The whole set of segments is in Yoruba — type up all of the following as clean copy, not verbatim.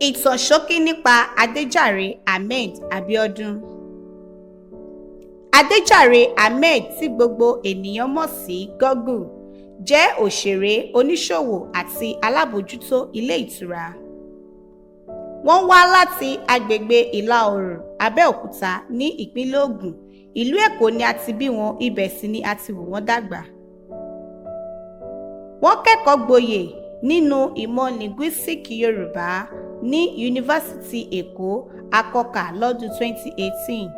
Ìtàn ṣókí nípa Adejare Ahmed Abiodun. Adejare Ahmed tí gbogbo ènìyàn mọ̀ sí Goggle jẹ́ òṣèré, oníṣòwò àti alábòójútó ilé ìtura. Wọ́n wá láti agbègbè ìlà oòrùn Abeokuta ní ìpínlẹ̀ Ògùn. Ìlú Èkó ni a ti bí wọn, ibẹ̀ sì ni a ti wò wọ́n dàgbà. Wọ́n kẹ́kọ̀ọ́ gboyè nínú ìmọ̀ Linguistics Yorùbá ní Yunifásítì Èkó Akọkà lọ́dún 2018.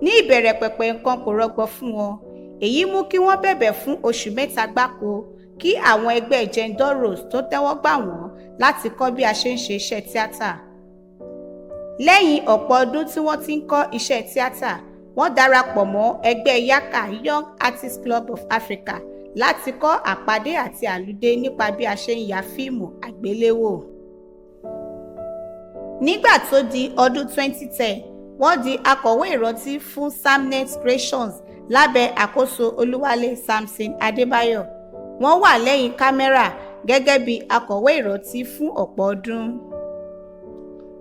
Ní ìbẹ̀rẹ̀ pẹ̀pẹ̀ nǹkan kò rọgbọ fún wọn, èyí mú kí wọ́n bẹ̀bẹ̀ fún oṣù 3 gbáko kí àwọn ẹgbẹ́ Jendor Rose tó tẹ́wọ́ gbà wọ́n láti kọ́ bí a ṣe ń ṣe iṣẹ́ tíátà. Lẹ́yìn ọ̀pọ̀ ọdún tí wọ́n ti ń kọ́ iṣẹ́ tíátà, wọ́n darapọ̀ mọ́ ẹgbẹ́ YACA Artiste Club of Africa láti kọ́ àpàdé àti àlùdé nípa bí a ṣe ń ya fíìmù àgbéléwò. Nígbà tó di ọdún 2010, wọ́n di akọ̀wé ìrántí fún Samnet Creations lábẹ́ àkóso Oluwale Samson Adebayo. Wọ́n wà lẹ́yìn kámẹ́rà gẹ́gẹ́ bí akọ̀wé ìrántí fún ọ̀pọ̀ ọdún.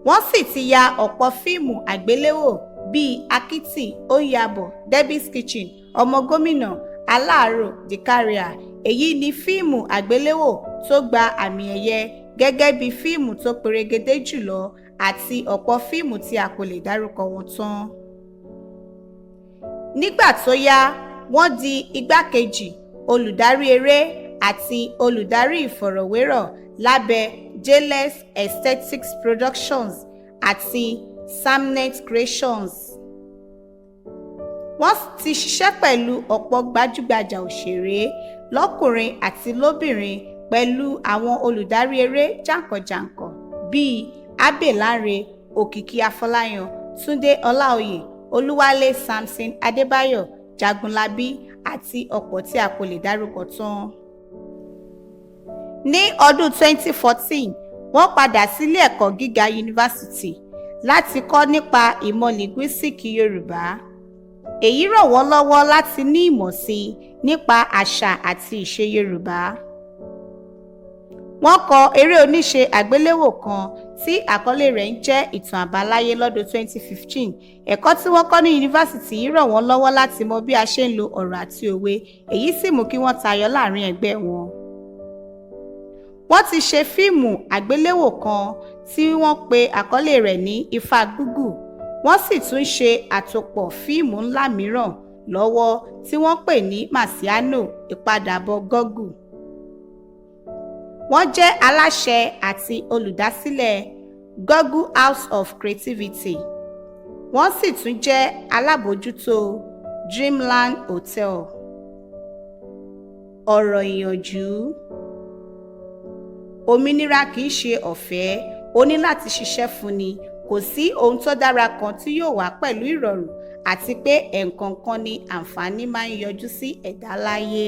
Wọ́n sì ti ya ọ̀pọ̀ fíìmù àgbéléwò bíi AKÍTì, ÓYABỌ, DEBBY'S KITCHEN, ỌMỌ GÓMìNà, ALAARU, èyí ni fíìmù àgbéléwò tó gba àmì ẹ̀yẹ gẹ́gẹ́ bí fíìmù tó perégedé jùlọ àti ọ̀pọ̀ fíìmù tí a kò lè dárúkọ wọn tán. Nígbà tó yá, wọ́n di igbákejì olùdarí eré àti olùdarí ìfọ̀rọ̀wérọ̀ lábẹ́ Jendor Aesthetics Productions àti Samnet Creations. Wọ́n ti ṣiṣẹ́ pẹ̀lú ọ̀pọ̀ gbajúgbajà òṣèré lọ́kùnrin àti lóbìnrin pẹ̀lú àwọn olùdarí eré jàǹkànjàǹkàn bíi Adéjàre, Òkìkí Afọláyan, Túndé Ọláoyè, Oluwale Samson Adebayo, Jagunlabi àti ọ̀pọ̀ tí a kò lè dárúkọ tán. Ní ọdún 2014, wọ́n padà sílé ẹ̀kọ́ gíga yunifásítì láti kọ́ nípa ìmọ̀ Linguistics Yorùbá. Èyí ràn wọ́n lọ́wọ́ láti ní ìmọ̀ sí i nípa àṣà àti ìṣe Yorùbá. Wọ́n kọ eré oníṣe àgbéléwò kan tí àkọlé rẹ̀ ń jẹ́ Ìtàn Àbáláyé lọ́dún 2015. Ẹ̀kọ́ tí wọ́n kọ́ ní yunifásítì yìí ràn wọ́n lọ́wọ́ láti mọ bí a ṣe ń lo ọ̀rọ̀ àti òwe, èyí sì mú kí wọ́n tayọ láàrin ẹgbẹ́ wọn. Wọ́n ti ṣe fíìmù àgbéléwò kan tí wọ́n pe àkọlé rẹ̀ ní Ifá Gúgù. Wọ́n sì tún ṣe àtòpọ̀ fíìmù ńlá mìíràn lọ́wọ́ tí wọ́n pè ní Màsíánò Ìpadàbọ̀ Goggle. Wọ́n jẹ́ aláṣẹ àti olùdásílẹ̀ Goggle House of Creativity. Wọ́n sì tún jẹ́ alábòójútó Dreamland Hotel. Ọ̀rọ̀ ìyànjú: òmìnira kìí ṣe ọ̀fẹ́, o ní láti ṣiṣẹ́ fún ni. Kò sí ohun tó dára kan tí yóò wá pẹ̀lú ìrọ̀rùn, àti pé ẹ̀ẹ̀kọ̀ọ̀kan ni àǹfààní máa ń yọjú sí ẹ̀dá láyé.